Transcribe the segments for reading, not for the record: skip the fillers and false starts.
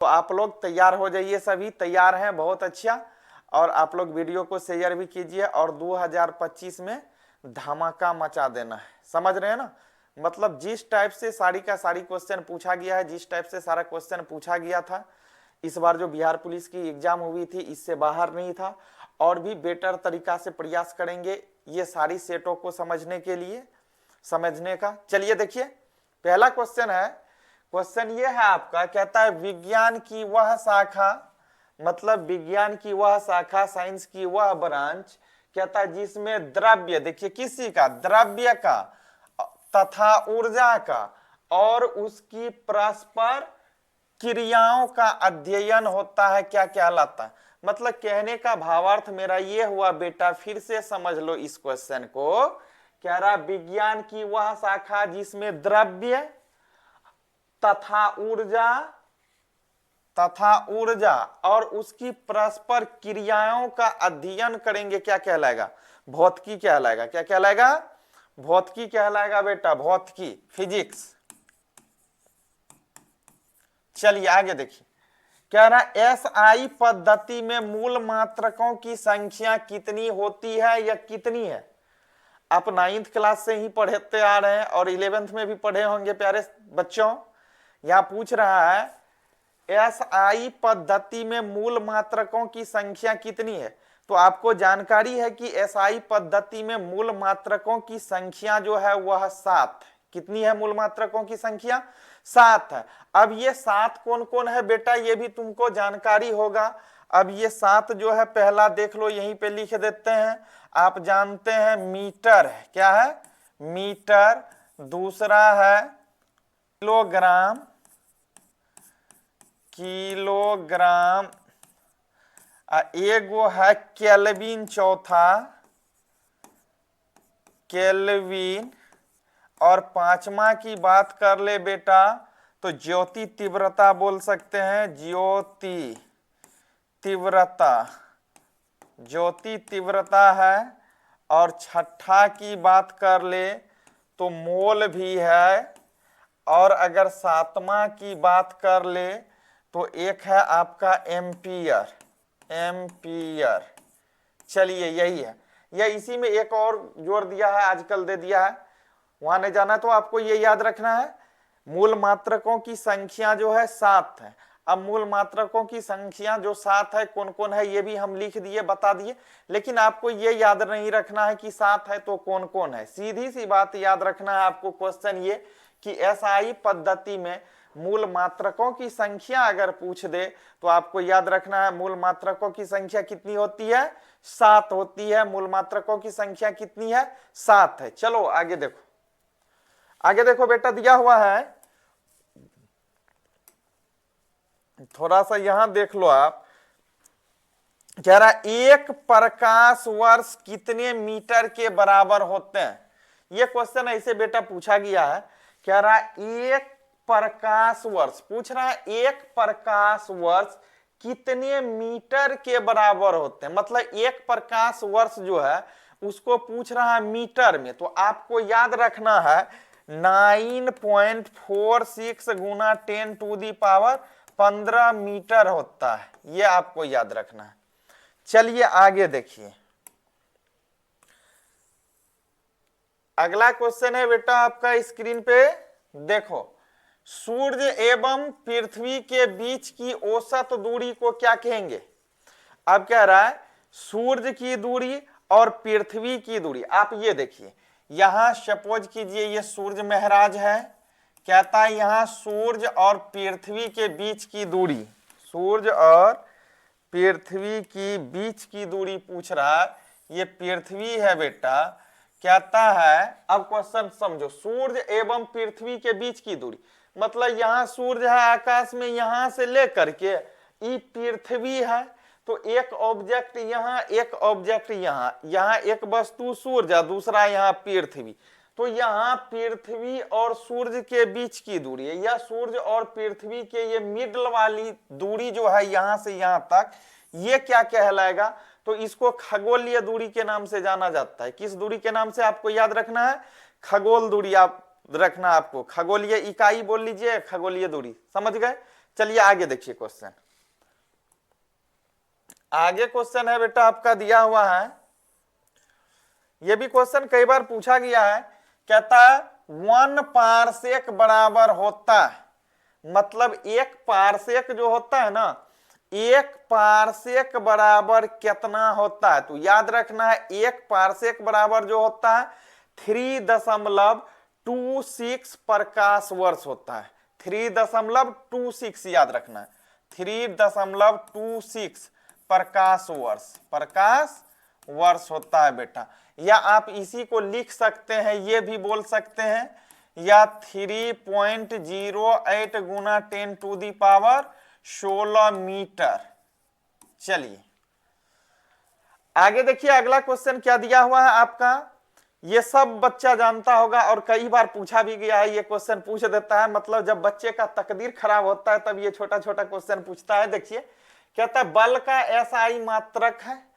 तो आप लोग तैयार हो जाइए, सभी तैयार हैं, बहुत अच्छा। और आप लोग वीडियो को शेयर भी कीजिए और 2025 में धमाका मचा देना है, समझ रहे हैं ना। मतलब जिस टाइप से सारी का सारी क्वेश्चन पूछा गया है, जिस टाइप से सारा क्वेश्चन पूछा गया था इस बार जो बिहार पुलिस की एग्जाम हुई थी, इससे बाहर नहीं था। और भी बेटर तरीका से प्रयास करेंगे ये सारी सेटों को समझने के लिए, समझने का। चलिए देखिए, पहला क्वेश्चन है, क्वेश्चन ये है आपका, कहता है विज्ञान की वह शाखा, मतलब विज्ञान की वह शाखा, साइंस की वह ब्रांच, कहता है जिसमें द्रव्य, देखिए किसी का, द्रव्य का तथा ऊर्जा का और उसकी परस्पर क्रियाओं का अध्ययन होता है, क्या कहलाता है। मतलब कहने का भावार्थ मेरा ये हुआ बेटा, फिर से समझ लो इस क्वेश्चन को। कह रहा विज्ञान की वह शाखा जिसमें द्रव्य तथा ऊर्जा और उसकी परस्पर क्रियाओं का अध्ययन करेंगे, क्या कहलाएगा, भौतिकी कहलाएगा। क्या कहलाएगा, भौतिकी कहलाएगा बेटा, भौतिकी, फिजिक्स। चलिए आगे देखिए, कह रहा एसआई पद्धति में मूल मात्रकों की संख्या कितनी होती है या कितनी है। आप 9th क्लास से ही पढ़ते आ रहे हैं और 11th में भी पढ़े होंगे प्यारे बच्चों। यहां पूछ रहा है एसआई पद्धति में मूल मात्रकों की संख्या कितनी है। तो आपको जानकारी है कि एसआई पद्धति में मूल मात्रकों की संख्या जो है वह 7 है। कितनी है मूल मात्रकों की संख्या, 7 है। अब ये 7 कौन कौन है बेटा, ये भी तुमको जानकारी होगा। अब ये 7 जो है, पहला देख लो, यहीं पे लिख देते हैं। आप जानते हैं मीटर है, क्या है, मीटर। दूसरा है किलोग्राम, किलोग्राम। एगो है केल्विन, चौथा केल्विन। और पांचवा की बात कर ले बेटा तो ज्योति तीव्रता बोल सकते हैं, ज्योति तीव्रता, ज्योति तीव्रता है। और छठा की बात कर ले तो मोल भी है। और अगर सातवां की बात कर ले तो एक है आपका एम्पियर, एम्पियर। चलिए यही है, यह इसी में एक और जोड़ दिया है, आजकल दे दिया है, वहां नहीं जाना। तो आपको ये याद रखना है, मूल मात्रकों की संख्या जो है 7 है। अब मूल मात्रकों की संख्या जो 7 है कौन कौन है ये भी हम लिख दिए, बता दिए। लेकिन आपको ये याद नहीं रखना है कि 7 है तो कौन कौन है, सीधी सी बात याद रखना है आपको। क्वेश्चन ये कि एसआई पद्धति में मूल मात्रकों की संख्या अगर पूछ दे तो आपको याद रखना है मूल मात्रकों की संख्या कितनी होती है, 7 होती है। मूल मात्रकों की संख्या कितनी है, 7 है। चलो आगे देखो, आगे देखो बेटा, दिया हुआ है, थोड़ा सा यहां देख लो आप। कह रहा एक प्रकाश वर्ष कितने मीटर के बराबर होते हैं। यह क्वेश्चन ऐसे बेटा पूछा गया है। कह रहा एक प्रकाश वर्ष, पूछ रहा है एक प्रकाश वर्ष कितने मीटर के बराबर होते हैं। मतलब एक प्रकाश वर्ष जो है उसको पूछ रहा है मीटर में। तो आपको याद रखना है 9.46 गुना 10⁻15 मीटर होता है, ये आपको याद रखना है। चलिए आगे देखिए, अगला क्वेश्चन है बेटा आपका स्क्रीन पे देखो, सूर्य एवं पृथ्वी के बीच की औसत दूरी को क्या कहेंगे। अब कह रहा है सूर्य की दूरी और पृथ्वी की दूरी। आप ये देखिए, यहां सपोज कीजिए ये सूर्य महाराज है, कहता है यहां सूर्य और पृथ्वी के बीच की दूरी, सूर्य और पृथ्वी की बीच की दूरी पूछ रहा है। ये पृथ्वी है बेटा, कहता है, अब क्वेश्चन समझो, सूर्य एवं पृथ्वी के बीच की दूरी, मतलब यहां सूर्य है आकाश में, यहां से लेकर के ये पृथ्वी है। तो एक ऑब्जेक्ट यहां, एक ऑब्जेक्ट यहां, यहां एक वस्तु सूर्य, दूसरा यहां पृथ्वी। तो यहां पृथ्वी और सूर्य के बीच की दूरी है, या सूर्य और पृथ्वी के ये मिडल वाली दूरी जो है यहां से यहां तक, ये क्या कहलाएगा। तो इसको खगोलीय दूरी के नाम से जाना जाता है। किस दूरी के नाम से आपको याद रखना है, खगोल दूरी आप रखना, आपको खगोलीय इकाई बोल लीजिए, खगोलीय दूरी, समझ गए। चलिए आगे देखिए क्वेश्चन। आगे क्वेश्चन है बेटा आपका दिया हुआ है, यह भी क्वेश्चन कई बार पूछा गया है। कहता है 1 पारसेक बराबर होता है, मतलब 1 पारसेक जो होता है ना, 1 पारसेक बराबर कितना होता है? तो याद रखना है 1 पारसेक बराबर जो होता है 3.26 प्रकाश वर्ष होता है। 3.26 याद रखना है, 3.26 प्रकाश वर्ष होता है बेटा। या आप इसी को लिख सकते हैं, ये भी बोल सकते हैं, या 3.08 गुना 10⁻16 मीटर। चलिए आगे देखिए, अगला क्वेश्चन क्या दिया हुआ है आपका, ये सब बच्चा जानता होगा और कई बार पूछा भी गया है। ये क्वेश्चन पूछ देता है, मतलब जब बच्चे का तकदीर खराब होता है तब ये छोटा छोटा क्वेश्चन पूछता है। देखिए कहता है बल का एसआई मात्रक है।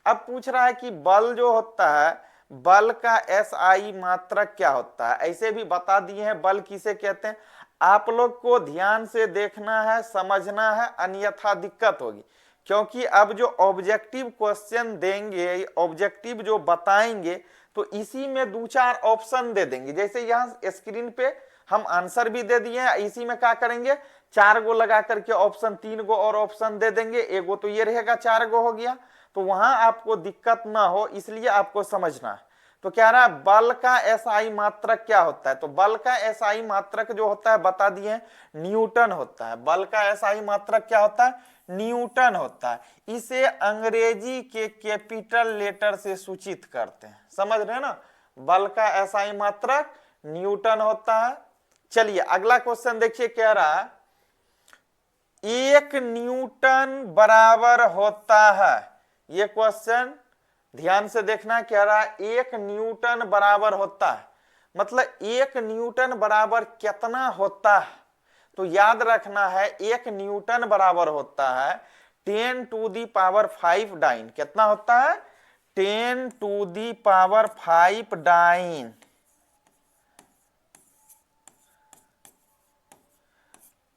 अब पूछ रहा है कि बल जो होता है, बल का एसआई मात्रक क्या होता है। ऐसे भी बता दिए हैं बल किसे कहते हैं। आप लोग को ध्यान से देखना है, समझना है, अन्यथा दिक्कत होगी। क्योंकि अब जो ऑब्जेक्टिव क्वेश्चन देंगे, ऑब्जेक्टिव जो बताएंगे, तो इसी में 2-4 ऑप्शन दे देंगे। जैसे यहाँ स्क्रीन पे हम आंसर भी दे दिए हैं, इसी में क्या करेंगे 4 गो लगा करके ऑप्शन 3 गो और ऑप्शन दे देंगे। एगो तो ये रहेगा, 4 गो हो गया, तो वहां आपको दिक्कत ना हो इसलिए आपको समझना है। तो कह रहा है बल का एसआई मात्रक क्या होता है। तो बल का एसआई मात्रक जो होता है बता दिए न्यूटन होता है। बल का एसआई मात्रक क्या होता है, न्यूटन होता है। इसे अंग्रेजी के कैपिटल लेटर से सूचित करते हैं, समझ रहे हैं ना। बल का एसआई मात्रक न्यूटन होता है। चलिए अगला क्वेश्चन देखिए, कह रहा है 1 न्यूटन बराबर होता है। ये क्वेश्चन ध्यान से देखना, कह रहा है 1 न्यूटन बराबर होता है, मतलब 1 न्यूटन बराबर कितना होता है। तो याद रखना है 1 न्यूटन बराबर होता है 10⁵ डाइन। कितना होता है, 10⁵ डाइन।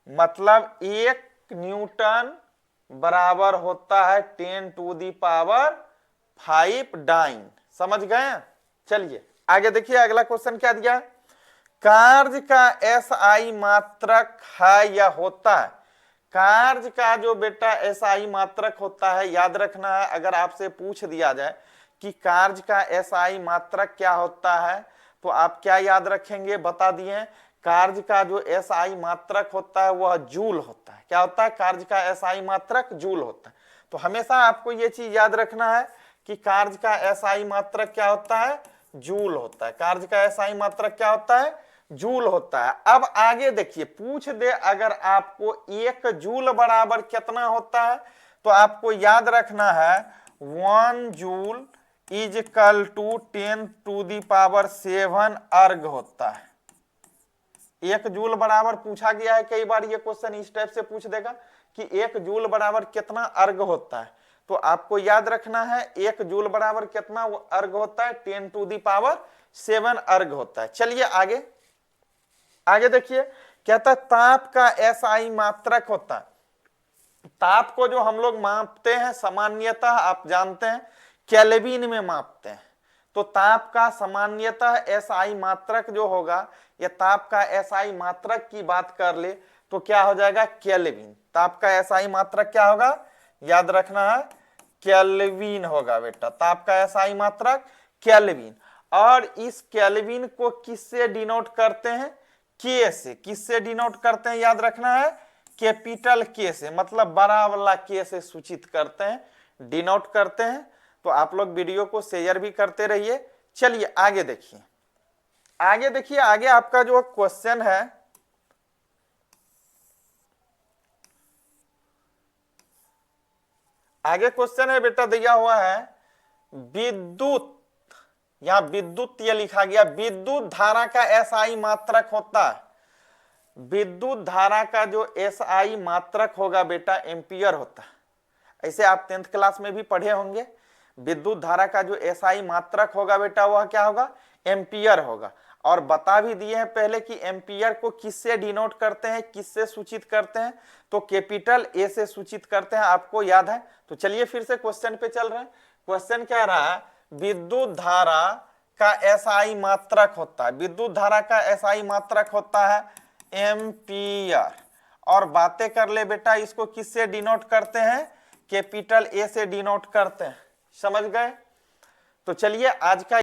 मतलब 1 न्यूटन बराबर होता है 10⁵ डाइन। समझ गए। चलिए आगे देखिए, अगला क्वेश्चन क्या दिया है, कार्य का एसआई मात्रक है या होता है। कार्य का जो बेटा एसआई मात्रक होता है, याद रखना है अगर आपसे पूछ दिया जाए कि कार्य का एसआई मात्रक क्या होता है, तो आप क्या याद रखेंगे, बता दिए कार्य का जो एसआई मात्रक होता है वह जूल होता है। क्या होता है, कार्य का एसआई मात्रक जूल होता है। तो हमेशा आपको यह चीज याद रखना है कि कार्य का एसआई मात्रक क्या होता है, जूल होता है। कार्य का एसआई मात्रक क्या होता है, जूल होता है। अब आगे देखिए, पूछ दे अगर आपको 1 जूल बराबर कितना होता है, तो आपको याद रखना है 1 जूल इज इक्वल टू 10⁻7 अर्ग होता है। 1 जूल बराबर पूछा गया है, कई बार ये क्वेश्चन इस टाइप से पूछ देगा कि 1 जूल बराबर कितना अर्ग होता है। तो आपको याद रखना है 1 जूल बराबर कितना अर्ग होता है, 10⁻7 अर्ग होता है। चलिए आगे आगे देखिए, कहता है ताप का एसआई मात्रक होता है। ताप को जो हम लोग मापते हैं सामान्यतः आप जानते हैं केल्विन में मापते हैं। तो ताप का सामान्यतः एसआई मात्रक जो होगा, या ताप का एसआई मात्रक की बात कर ले तो क्या हो जाएगा, केल्विन। ताप का एसआई मात्रक क्या होगा, याद रखना है केल्विन होगा बेटा। ताप का एसआई मात्रक केल्विन। और इस केल्विन को किससे डिनोट करते हैं, के से। किससे डिनोट करते हैं, याद रखना है कैपिटल के से, मतलब बड़ा वाला के से सूचित करते हैं, डिनोट करते हैं। तो आप लोग वीडियो को शेयर भी करते रहिए। चलिए आगे देखिए, आगे देखिए, आगे आपका जो क्वेश्चन है, आगे क्वेश्चन है बेटा दिया हुआ है विद्युत, यहां विद्युत ये लिखा गया, विद्युत धारा का एसआई मात्रक होता है। विद्युत धारा का जो एसआई मात्रक होगा बेटा एम्पियर होता है। ऐसे आप 10th क्लास में भी पढ़े होंगे। विद्युत धारा का जो एसआई मात्रक होगा बेटा वह क्या होगा, एम्पियर होगा। और बता भी दिए हैं पहले कि एम्पियर को किससे डिनोट करते हैं, किससे सूचित करते हैं, तो कैपिटल ए से सूचित करते हैं, आपको याद है। तो चलिए फिर से क्वेश्चन पे चल रहे हैं। क्वेश्चन क्या रहा है, विद्युत धारा का एसआई मात्रक होता है, विद्युत धारा का एसआई मात्रक होता है एम्पियर। और बातें कर ले बेटा, इसको किससे डिनोट करते हैं, कैपिटल ए से डिनोट करते हैं, समझ गए। तो चलिए आज का